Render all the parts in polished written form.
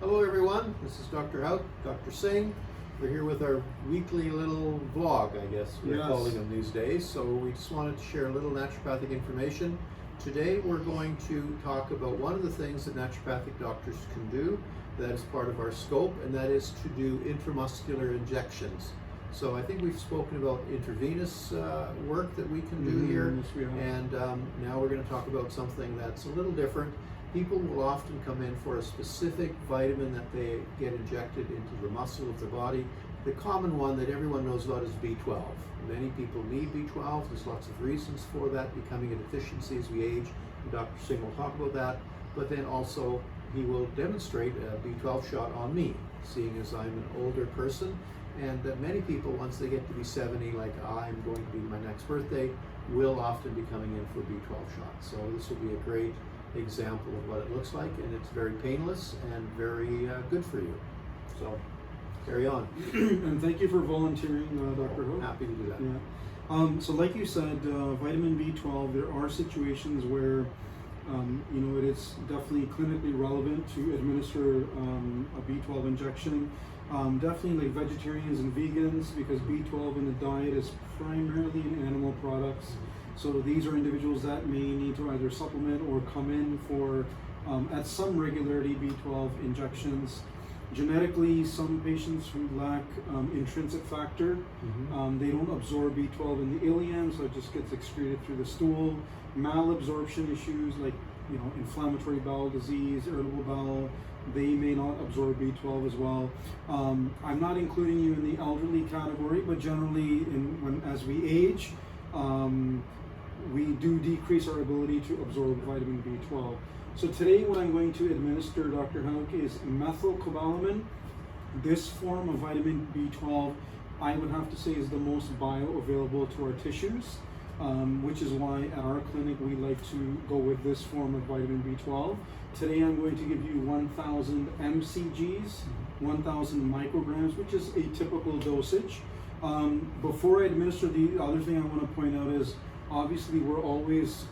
Hello everyone, this is Dr. Hauk, Dr. Singh. We're here with our weekly little vlog, I guess we're calling them these days. So we just wanted to share a little naturopathic information. Today we're going to talk about one of the things that naturopathic doctors can do that is part of our scope, and that is to do intramuscular injections. So I think we've spoken about intravenous work that we can do here, and now we're going to talk about something that's a little different. People will often come in for a specific vitamin that they get injected into the muscle of the body. The common one that everyone knows about is B12. Many people need B12. There's lots of reasons for that becoming a deficiency as we age, and Dr. Singh will talk about that. But then also he will demonstrate a B12 shot on me, seeing as I'm an older person. And many people, once they get to be 70, like I'm going to be my next birthday, will often be coming in for B12 shots. So this will be a great example of what it looks like, and it's very painless and very good for you. So carry on. And thank you for volunteering, Dr. Hauk. Happy to do that. Yeah. So like you said, vitamin B12, there are situations where it is definitely clinically relevant to administer a B12 injection. Definitely like vegetarians and vegans, because B12 in the diet is primarily in animal products. So these are individuals that may need to either supplement or come in for, at some regularity, B12 injections. Genetically, some patients who lack intrinsic factor, they don't absorb B12 in the ileum, so it just gets excreted through the stool. Malabsorption issues like inflammatory bowel disease, irritable bowel, they may not absorb B12 as well. I'm not including you in the elderly category, but generally, as we age, we do decrease our ability to absorb vitamin B12. So today what I'm going to administer, Dr. Hauk, is methylcobalamin. This form of vitamin B12, I would have to say, is the most bioavailable to our tissues, which is why at our clinic we like to go with this form of vitamin B12. Today I'm going to give you 1,000 mcgs, 1,000 micrograms, which is a typical dosage. Before I administer, the other thing I want to point out is, obviously we're always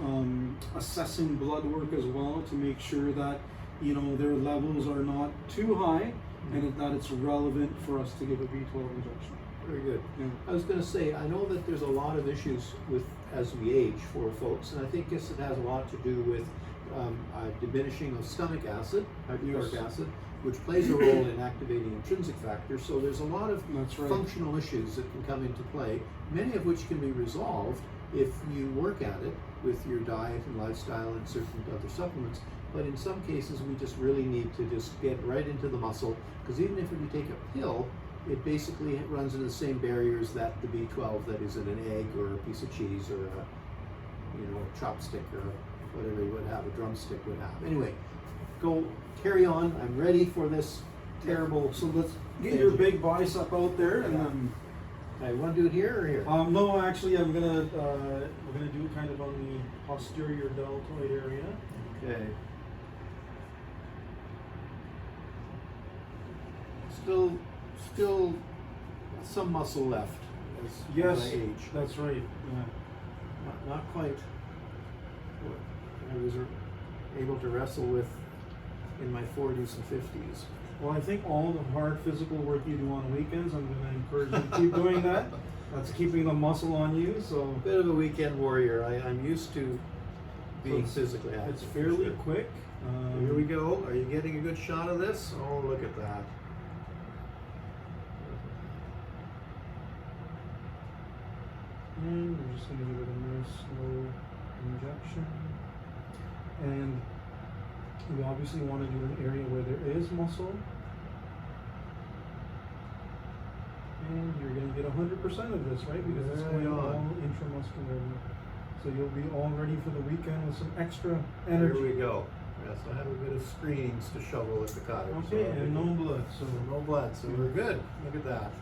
assessing blood work as well to make sure that their levels are not too high and that it's relevant for us to give a B12 injection. Very good. Yeah. I was going to say, I know that there's a lot of issues with as we age for folks, and I think it has a lot to do with diminishing of stomach acid, hydrochloric acid, which plays a role in activating intrinsic factors. So there's a lot of functional issues that can come into play, many of which can be resolved if you work at it with your diet and lifestyle and certain other supplements. But in some cases, we just really need to just get right into the muscle, because even if you take a pill, it basically runs into the same barriers that the B12 that is in an egg or a piece of cheese or a chopstick or whatever you would have, a drumstick would have. Anyway, go carry on. I'm ready for this terrible. So let's get your big bicep out there, and then. I want to do it here or here? No, actually, we're gonna do it kind of on the posterior deltoid area. Okay. Still some muscle left as I age. That's right. Yeah. Not quite what I was able to wrestle with in my 40s and 50s. Well, I think all the hard physical work you do on weekends, I'm going to encourage you to keep doing that. That's keeping the muscle on you. So bit of a weekend warrior. I'm used to being physically active. It's fairly quick. Here we go. Are you getting a good shot of this? Oh, look at that. And we're just going to give it a nice slow injection. And we obviously want to do an area where there is muscle. And you're going to get 100% of this, right? Because it's going all intramuscular. So you'll be all ready for the weekend with some extra energy. Here we go. Yes, I have a bit of screenings to shovel at the cottage. Okay, and no blood. So no blood, so we're good. Look at that.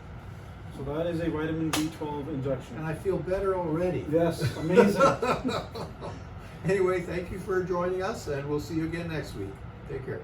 So that is a vitamin B12 injection. And I feel better already. Yes, amazing. Anyway, thank you for joining us, and we'll see you again next week. Take care.